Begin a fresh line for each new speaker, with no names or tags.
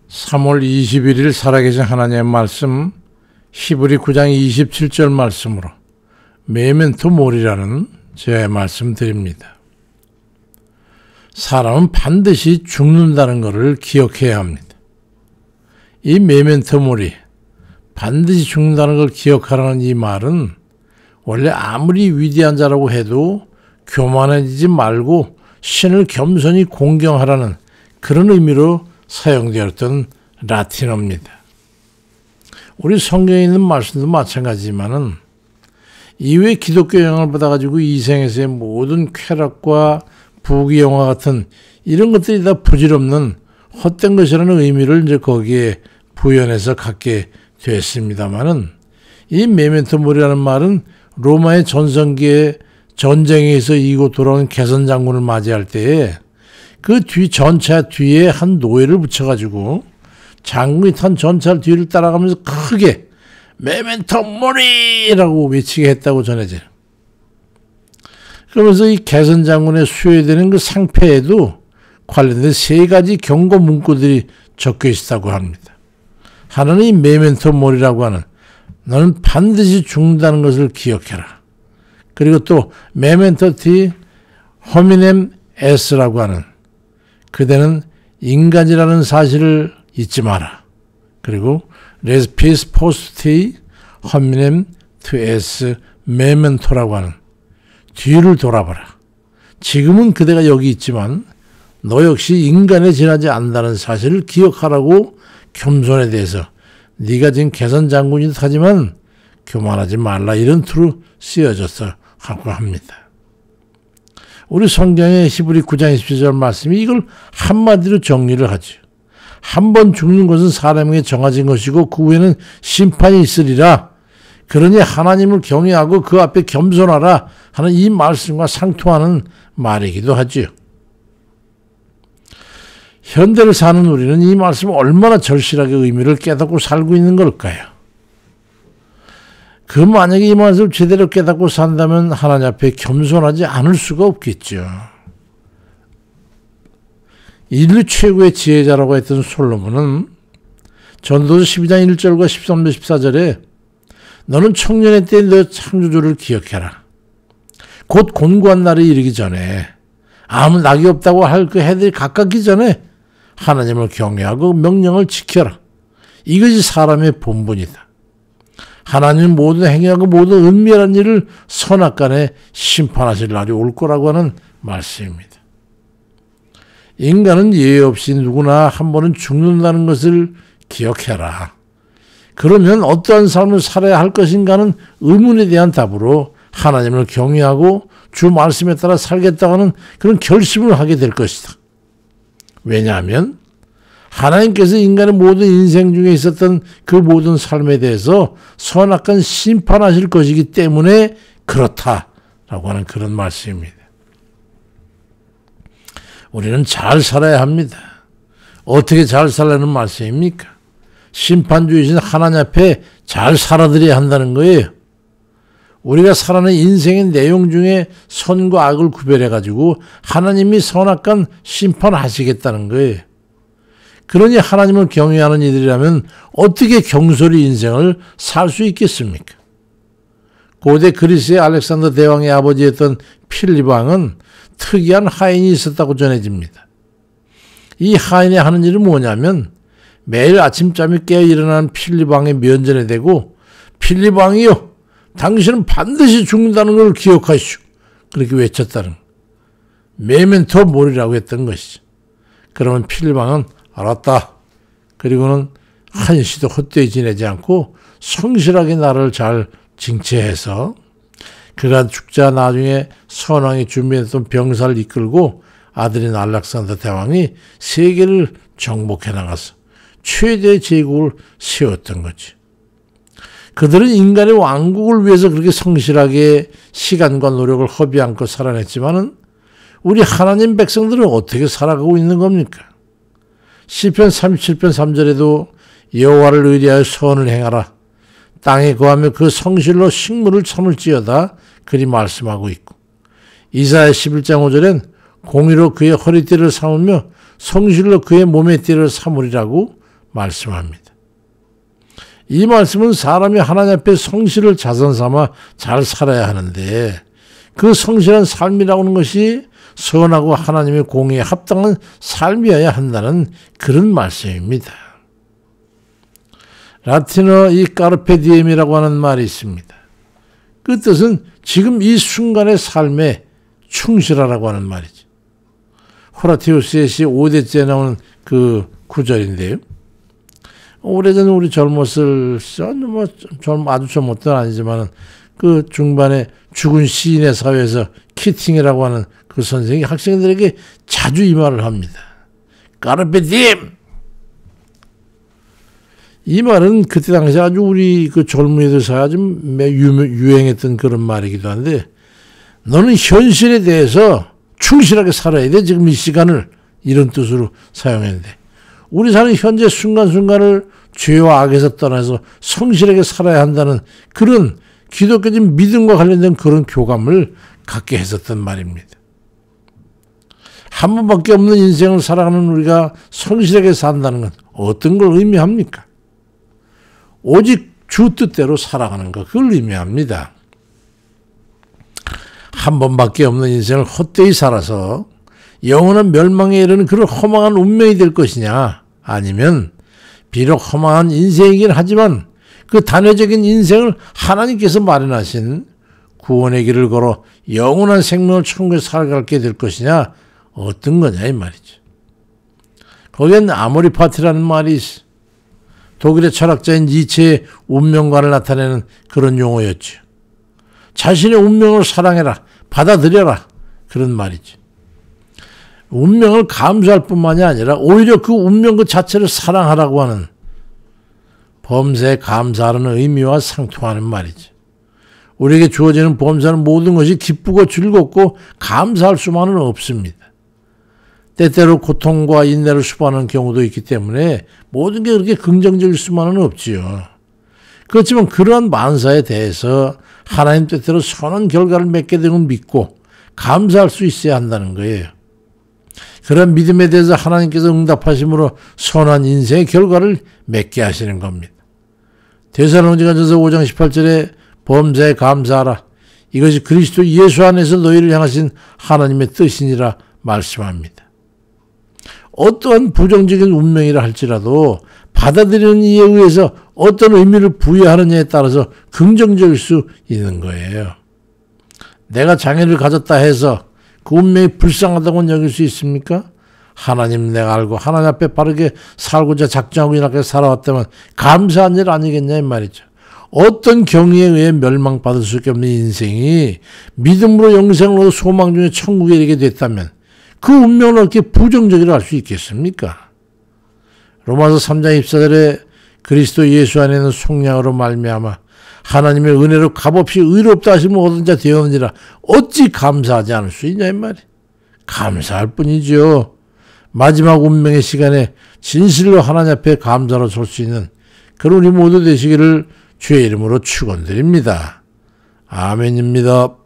3월 21일 살아계신 하나님의 말씀 히브리 9장 27절 말씀으로 메멘토 모리라는 제의 말씀 드립니다. 사람은 반드시 죽는다는 것을 기억해야 합니다. 이 메멘토 모리, 반드시 죽는다는 걸 기억하라는 이 말은 원래 아무리 위대한 자라고 해도 교만해지지 말고 신을 겸손히 공경하라는 그런 의미로 사용되었던 라틴어입니다. 우리 성경에 있는 말씀도 마찬가지지만은 이후에 기독교 영향을 받아가지고 이 생에서의 모든 쾌락과 부귀영화 같은 이런 것들이 다 부질없는 헛된 것이라는 의미를 이제 거기에 부연해서 갖게 됐습니다만은 이 메멘토 모리라는 말은 로마의 전성기에 전쟁에서 이기고 돌아온 개선 장군을 맞이할 때에 그 뒤 전차 뒤에 한 노예를 붙여가지고 장군이 탄 전차 뒤를 따라가면서 크게 메멘토 모리라고 외치게 했다고 전해져요. 그러면서 이 개선 장군의 수여되는 그 상패에도 관련된 세 가지 경고 문구들이 적혀 있다고 합니다. 하나는 이 메멘토 모리라고 하는 너는 반드시 죽는다는 것을 기억해라. 그리고 또 메멘토 티 호미넴 에스라고 하는 그대는 인간이라는 사실을 잊지 마라. 그리고 레스피스 포스티 호미넴 투 에스 메멘토라고 하는 뒤를 돌아봐라. 지금은 그대가 여기 있지만 너 역시 인간에 지나지 않는다는 사실을 기억하라고 겸손에 대해서 네가 지금 개선 장군이긴 하지만 교만하지 말라 이런 투로 쓰여졌어 하고 합니다. 우리 성경의 히브리 9장 27절 말씀이 이걸 한마디로 정리를 하죠. 한 번 죽는 것은 사람에게 정해진 것이고 그 후에는 심판이 있으리라. 그러니 하나님을 경외하고 그 앞에 겸손하라 하는 이 말씀과 상통하는 말이기도 하죠. 현대를 사는 우리는 이 말씀을 얼마나 절실하게 의미를 깨닫고 살고 있는 걸까요? 그 만약에 이 말씀을 제대로 깨닫고 산다면 하나님 앞에 겸손하지 않을 수가 없겠죠. 인류 최고의 지혜자라고 했던 솔로몬은 전도서 12장 1절과 13절 14절에 너는 청년의 때에 너 창조주를 기억해라. 곧 곤고한 날이 이르기 전에 아무 낙이 없다고 할 그 해들이 가깝기 전에 하나님을 경외하고 명령을 지켜라. 이것이 사람의 본분이다. 하나님 모든 행위하고 모든 은밀한 일을 선악간에 심판하실 날이 올 거라고 하는 말씀입니다. 인간은 예외 없이 누구나 한 번은 죽는다는 것을 기억해라. 그러면 어떠한 삶을 살아야 할 것인가는 의문에 대한 답으로 하나님을 경외하고 주 말씀에 따라 살겠다고 하는 그런 결심을 하게 될 것이다. 왜냐하면 하나님께서 인간의 모든 인생 중에 있었던 그 모든 삶에 대해서 선악간 심판하실 것이기 때문에 그렇다라고 하는 그런 말씀입니다. 우리는 잘 살아야 합니다. 어떻게 잘 살라는 말씀입니까? 심판주이신 하나님 앞에 잘 살아드려야 한다는 거예요. 우리가 살아가는 인생의 내용 중에 선과 악을 구별해가지고 하나님이 선악간 심판하시겠다는 거예요. 그러니 하나님을 경외하는 이들이라면 어떻게 경솔히 인생을 살 수 있겠습니까? 고대 그리스의 알렉산더 대왕의 아버지였던 필립 왕은 특이한 하인이 있었다고 전해집니다. 이 하인이 하는 일은 뭐냐면 매일 아침잠에 깨어 일어나는 필립 왕의 면전에 대고 필립 왕이요, 당신은 반드시 죽는다는 걸 기억하시오. 그렇게 외쳤다는 메멘토 모리라고 했던 것이죠. 그러면 필립 왕은 알았다. 그리고는 한시도 헛되이 지내지 않고 성실하게 나라를 잘 징체해서 그가 죽자 나중에 선왕이 준비했던 병사를 이끌고 아들인 알렉산더 대왕이 세계를 정복해 나가서 최대의 제국을 세웠던 거지. 그들은 인간의 왕국을 위해서 그렇게 성실하게 시간과 노력을 허비 않고 살아냈지만은 우리 하나님 백성들은 어떻게 살아가고 있는 겁니까? 시편 37편 3절에도 여호와를 의리하여 선을 행하라. 땅에 거하며 그 성실로 식물을 참을지어다. 그리 말씀하고 있고, 이사야 11장 5절엔 공의로 그의 허리띠를 삼으며 성실로 그의 몸의 띠를 삼으리라고 말씀합니다. 이 말씀은 사람이 하나님 앞에 성실을 자선 삼아 잘 살아야 하는데 그 성실한 삶이라고 하는 것이 선하고 하나님의 공의에 합당한 삶이어야 한다는 그런 말씀입니다. 라틴어 이 까르페 디엠이라고 하는 말이 있습니다. 그 뜻은 지금 이 순간의 삶에 충실하라고 하는 말이죠. 호라티우스의 시 5대째 나오는 그 구절인데요. 오래전 우리 젊었을 아주 젊었던 아니지만은 그 중반에 죽은 시인의 사회에서 키팅이라고 하는 그 선생이 학생들에게 자주 이 말을 합니다. 까르페 디엠! 이 말은 그때 당시 아주 우리 그 젊은이들 사이에 아주 유행했던 그런 말이기도 한데, 너는 현실에 대해서 충실하게 살아야 돼. 지금 이 시간을 이런 뜻으로 사용했는데, 우리 사는 현재 순간순간을 죄와 악에서 떠나서 성실하게 살아야 한다는 그런 기독교적 믿음과 관련된 그런 교감을 갖게 했었던 말입니다. 한 번밖에 없는 인생을 살아가는 우리가 성실하게 산다는 건 어떤 걸 의미합니까? 오직 주 뜻대로 살아가는 것, 그걸 의미합니다. 한 번밖에 없는 인생을 헛되이 살아서 영원한 멸망에 이르는 그런 허망한 운명이 될 것이냐, 아니면 비록 허망한 인생이긴 하지만 그 단회적인 인생을 하나님께서 마련하신 구원의 길을 걸어 영원한 생명을 천국에 살아가게 될 것이냐, 어떤 거냐 이 말이죠. 거기엔 아모리파티라는 말이 있어. 독일의 철학자인 니체의 운명관을 나타내는 그런 용어였죠. 자신의 운명을 사랑해라, 받아들여라, 그런 말이죠. 운명을 감수할 뿐만이 아니라 오히려 그 운명 그 자체를 사랑하라고 하는, 범사에 감사하는 의미와 상통하는 말이죠. 우리에게 주어지는 범사는 모든 것이 기쁘고 즐겁고 감사할 수만은 없습니다. 때때로 고통과 인내를 수반하는 경우도 있기 때문에 모든 게 그렇게 긍정적일 수만은 없지요. 그렇지만 그러한 만사에 대해서 하나님 뜻대로 선한 결과를 맺게 되는 걸 믿고 감사할 수 있어야 한다는 거예요. 그런 믿음에 대해서 하나님께서 응답하심으로 선한 인생의 결과를 맺게 하시는 겁니다. 데살로니가전서 5장 18절에 범사에 감사하라. 이것이 그리스도 예수 안에서 너희를 향하신 하나님의 뜻이니라 말씀합니다. 어떠한 부정적인 운명이라 할지라도 받아들이는 이에 의해서 어떤 의미를 부여하느냐에 따라서 긍정적일 수 있는 거예요. 내가 장애를 가졌다 해서 그 운명이 불쌍하다고 여길 수 있습니까? 하나님 내가 알고 하나님 앞에 바르게 살고자 작정하고 이렇게 살아왔다면 감사한 일 아니겠냐 이 말이죠. 어떤 경위에 의해 멸망받을 수밖에 없는 인생이 믿음으로 영생을 얻어 소망 중에 천국에 이르게 됐다면 그 운명을 어떻게 부정적이라 할 수 있겠습니까? 로마서 3장 24절에 그리스도 예수 안에는 속량으로 말미암아 하나님의 은혜로 값없이 의롭다 하심을 얻은 자 되었느니라. 어찌 감사하지 않을 수 있냐 이 말이. 감사할 뿐이죠. 마지막 운명의 시간에 진실로 하나님 앞에 감사로 설 수 있는 그런 우리 모두 되시기를 주의 이름으로 축원드립니다. 아멘입니다.